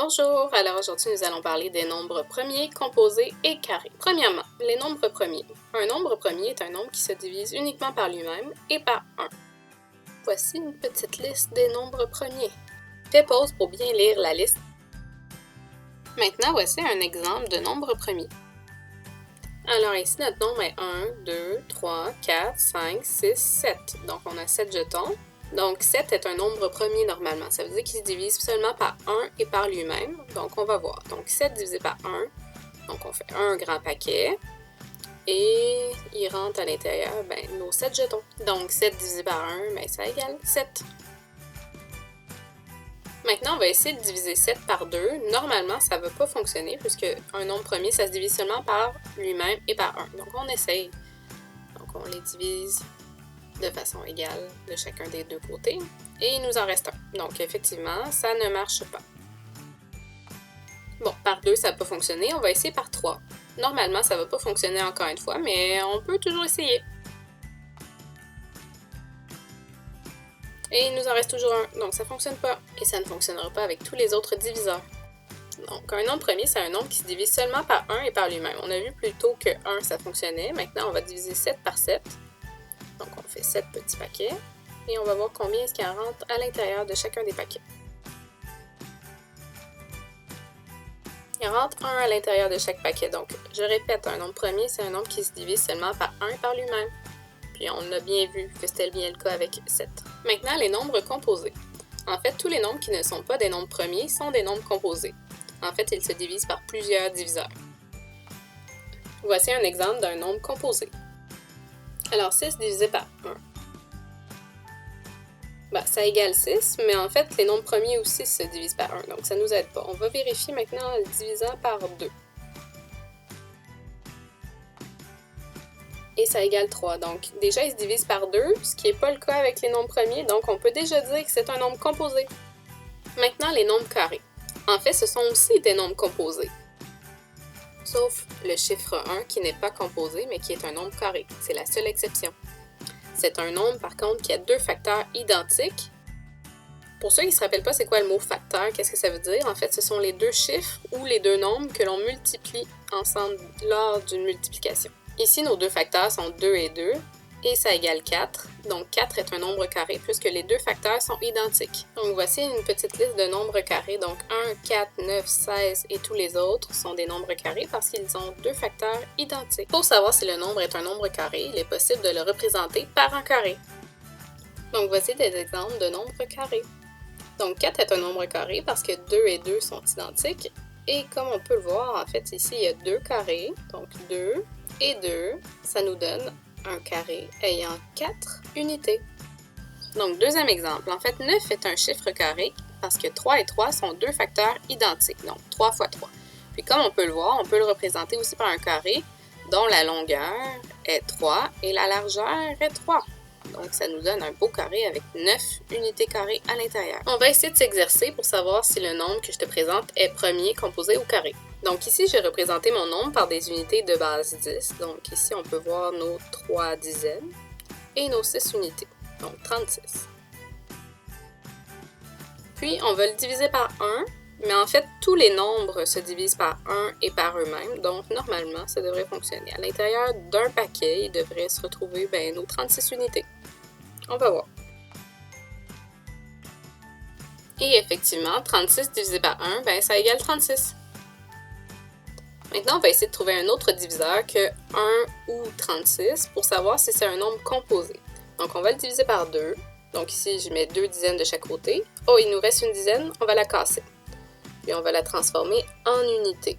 Bonjour, alors aujourd'hui nous allons parler des nombres premiers, composés et carrés. Premièrement, les nombres premiers. Un nombre premier est un nombre qui se divise uniquement par lui-même et par 1. Voici une petite liste des nombres premiers. Fais pause pour bien lire la liste. Maintenant, voici un exemple de nombre premier. Alors ici, notre nombre est 1, 2, 3, 4, 5, 6, 7. Donc on a 7 jetons. Donc 7 est un nombre premier normalement. Ça veut dire qu'il se divise seulement par 1 et par lui-même. Donc on va voir. Donc 7 divisé par 1. Donc on fait un grand paquet. Et il rentre à l'intérieur nos 7 jetons. Donc 7 divisé par 1, ça égale 7. Maintenant, on va essayer de diviser 7 par 2. Normalement, ça ne va pas fonctionner puisque un nombre premier, ça se divise seulement par lui-même et par 1. Donc on essaye. Donc on les divise de façon égale de chacun des deux côtés. Et il nous en reste un. Donc effectivement, ça ne marche pas. Bon, par 2, ça n'a pas fonctionné. On va essayer par 3. Normalement, ça ne va pas fonctionner encore une fois, mais on peut toujours essayer. Et il nous en reste toujours un, donc ça ne fonctionne pas. Et ça ne fonctionnera pas avec tous les autres diviseurs. Donc un nombre premier, c'est un nombre qui se divise seulement par 1 et par lui-même. On a vu plus tôt que 1, ça fonctionnait. Maintenant, on va diviser 7 par 7. Donc on fait 7 petits paquets. Et on va voir combien est-ce qu'il en rentre à l'intérieur de chacun des paquets. Il rentre 1 à l'intérieur de chaque paquet. Donc je répète, un nombre premier, c'est un nombre qui se divise seulement par 1 et par lui-même. Puis on a bien vu que c'était bien le cas avec 7. Maintenant, les nombres composés. En fait, tous les nombres qui ne sont pas des nombres premiers sont des nombres composés. En fait, ils se divisent par plusieurs diviseurs. Voici un exemple d'un nombre composé. Alors, 6 divisé par 1. Ça égale 6, mais en fait, les nombres premiers aussi se divisent par 1, donc ça ne nous aide pas. On va vérifier maintenant en le divisant par 2. Et ça égale 3. Donc déjà, il se divise par 2, ce qui n'est pas le cas avec les nombres premiers, donc on peut déjà dire que c'est un nombre composé. Maintenant, les nombres carrés. En fait, ce sont aussi des nombres composés. Sauf le chiffre 1 qui n'est pas composé, mais qui est un nombre carré. C'est la seule exception. C'est un nombre, par contre, qui a deux facteurs identiques. Pour ceux qui ne se rappellent pas c'est quoi le mot facteur, qu'est-ce que ça veut dire? En fait, ce sont les deux chiffres ou les deux nombres que l'on multiplie ensemble lors d'une multiplication. Ici, nos deux facteurs sont 2 et 2, et ça égale 4. Donc 4 est un nombre carré puisque les deux facteurs sont identiques. Donc voici une petite liste de nombres carrés. Donc 1, 4, 9, 16 et tous les autres sont des nombres carrés parce qu'ils ont deux facteurs identiques. Pour savoir si le nombre est un nombre carré, il est possible de le représenter par un carré. Donc voici des exemples de nombres carrés. Donc 4 est un nombre carré parce que 2 et 2 sont identiques. Et comme on peut le voir, en fait, ici, il y a deux carrés. Donc 2 et 2, ça nous donne un carré ayant 4 unités. Donc, deuxième exemple. En fait, 9 est un chiffre carré parce que 3 et 3 sont deux facteurs identiques. Donc, 3 fois 3. Puis, comme on peut le voir, on peut le représenter aussi par un carré dont la longueur est 3 et la largeur est 3. Donc, ça nous donne un beau carré avec 9 unités carrées à l'intérieur. On va essayer de s'exercer pour savoir si le nombre que je te présente est premier, composé ou carré. Donc ici, j'ai représenté mon nombre par des unités de base 10. Donc ici, on peut voir nos 3 dizaines et nos 6 unités. Donc 36. Puis, on va le diviser par 1. Mais en fait, tous les nombres se divisent par 1 et par eux-mêmes. Donc normalement, ça devrait fonctionner. À l'intérieur d'un paquet, il devrait se retrouver nos 36 unités. On va voir. Et effectivement, 36 divisé par 1, ça égale 36. Maintenant, on va essayer de trouver un autre diviseur que 1 ou 36 pour savoir si c'est un nombre composé. Donc, on va le diviser par 2. Donc ici, je mets 2 dizaines de chaque côté. Oh, il nous reste une dizaine, on va la casser. Puis on va la transformer en unités.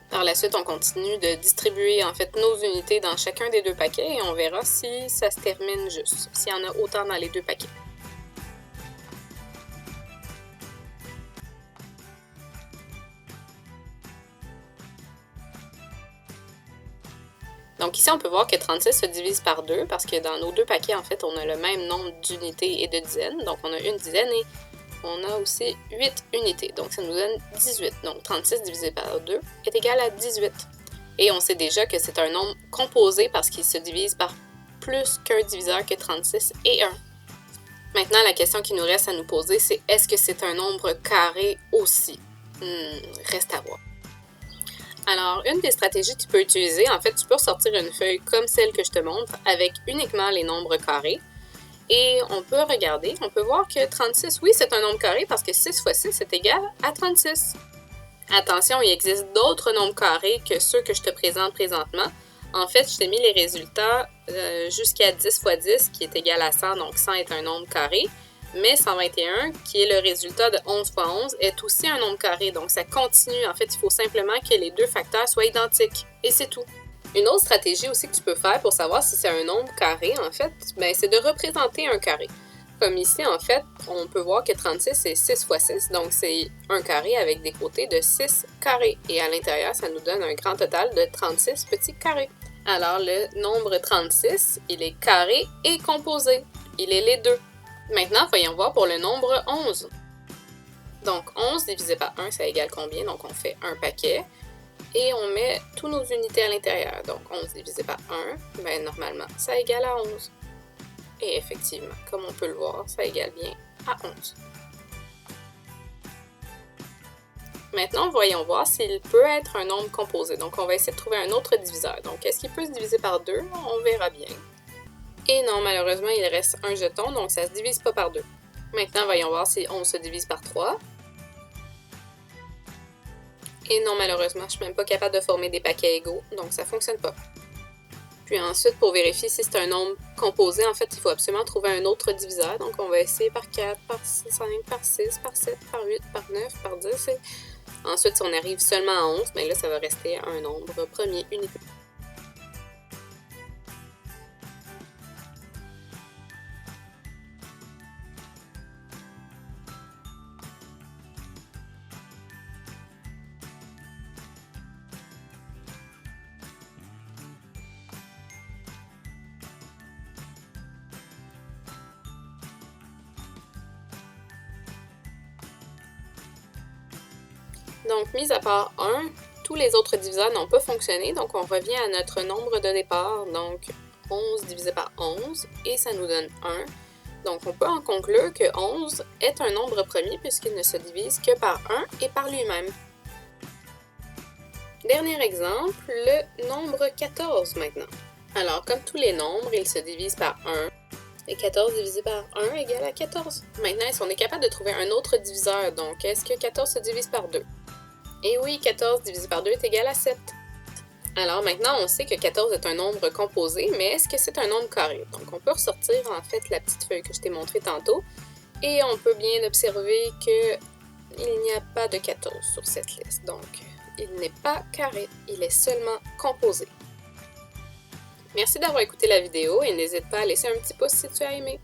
Par la suite, on continue de distribuer en fait nos unités dans chacun des deux paquets et on verra si ça se termine juste, s'il y en a autant dans les deux paquets. Donc ici, on peut voir que 36 se divise par 2 parce que dans nos deux paquets, en fait, on a le même nombre d'unités et de dizaines. Donc on a une dizaine et on a aussi 8 unités. Donc ça nous donne 18. Donc 36 divisé par 2 est égal à 18. Et on sait déjà que c'est un nombre composé parce qu'il se divise par plus qu'un diviseur que 36 et 1. Maintenant, la question qui nous reste à nous poser, c'est est-ce que c'est un nombre carré aussi? Reste à voir. Alors, une des stratégies que tu peux utiliser, en fait, tu peux ressortir une feuille comme celle que je te montre avec uniquement les nombres carrés. Et on peut regarder, on peut voir que 36, oui, c'est un nombre carré parce que 6 fois 6 est égal à 36. Attention, il existe d'autres nombres carrés que ceux que je te présente présentement. En fait, je t'ai mis les résultats jusqu'à 10 fois 10 qui est égal à 100, donc 100 est un nombre carré. Mais 121, qui est le résultat de 11 fois 11, est aussi un nombre carré, donc ça continue. En fait, il faut simplement que les deux facteurs soient identiques, et c'est tout. Une autre stratégie aussi que tu peux faire pour savoir si c'est un nombre carré, en fait, c'est de représenter un carré. Comme ici, en fait, on peut voir que 36, c'est 6 fois 6, donc c'est un carré avec des côtés de 6 carrés. Et à l'intérieur, ça nous donne un grand total de 36 petits carrés. Alors, le nombre 36, il est carré et composé. Il est les deux. Maintenant, voyons voir pour le nombre 11. Donc, 11 divisé par 1, ça égale combien? Donc, on fait un paquet. Et on met tous nos unités à l'intérieur. Donc, 11 divisé par 1, ben, normalement, ça égale à 11. Et effectivement, comme on peut le voir, ça égale bien à 11. Maintenant, voyons voir s'il peut être un nombre composé. Donc, on va essayer de trouver un autre diviseur. Donc, est-ce qu'il peut se diviser par 2? On verra bien. Et non, malheureusement, il reste un jeton, donc ça ne se divise pas par 2. Maintenant, voyons voir si 11 se divise par 3. Et non, malheureusement, je ne suis même pas capable de former des paquets égaux, donc ça ne fonctionne pas. Puis ensuite, pour vérifier si c'est un nombre composé, en fait, il faut absolument trouver un autre diviseur. Donc, on va essayer par 4, par 5, par 6, par 7, par 8, par 9, par 10. Et ensuite, si on arrive seulement à 11, bien là, ça va rester un nombre premier uniquement. Donc, mis à part 1, tous les autres diviseurs n'ont pas fonctionné, donc on revient à notre nombre de départ, donc 11 divisé par 11, et ça nous donne 1. Donc, on peut en conclure que 11 est un nombre premier puisqu'il ne se divise que par 1 et par lui-même. Dernier exemple, le nombre 14 maintenant. Alors, comme tous les nombres, il se divise par 1. Et 14 divisé par 1 égale à 14. Maintenant, est-ce qu'on est capable de trouver un autre diviseur? Donc, est-ce que 14 se divise par 2? Et oui, 14 divisé par 2 est égal à 7. Alors maintenant, on sait que 14 est un nombre composé, mais est-ce que c'est un nombre carré? Donc on peut ressortir en fait la petite feuille que je t'ai montrée tantôt, et on peut bien observer qu'il n'y a pas de 14 sur cette liste. Donc, il n'est pas carré, il est seulement composé. Merci d'avoir écouté la vidéo et n'hésite pas à laisser un petit pouce si tu as aimé.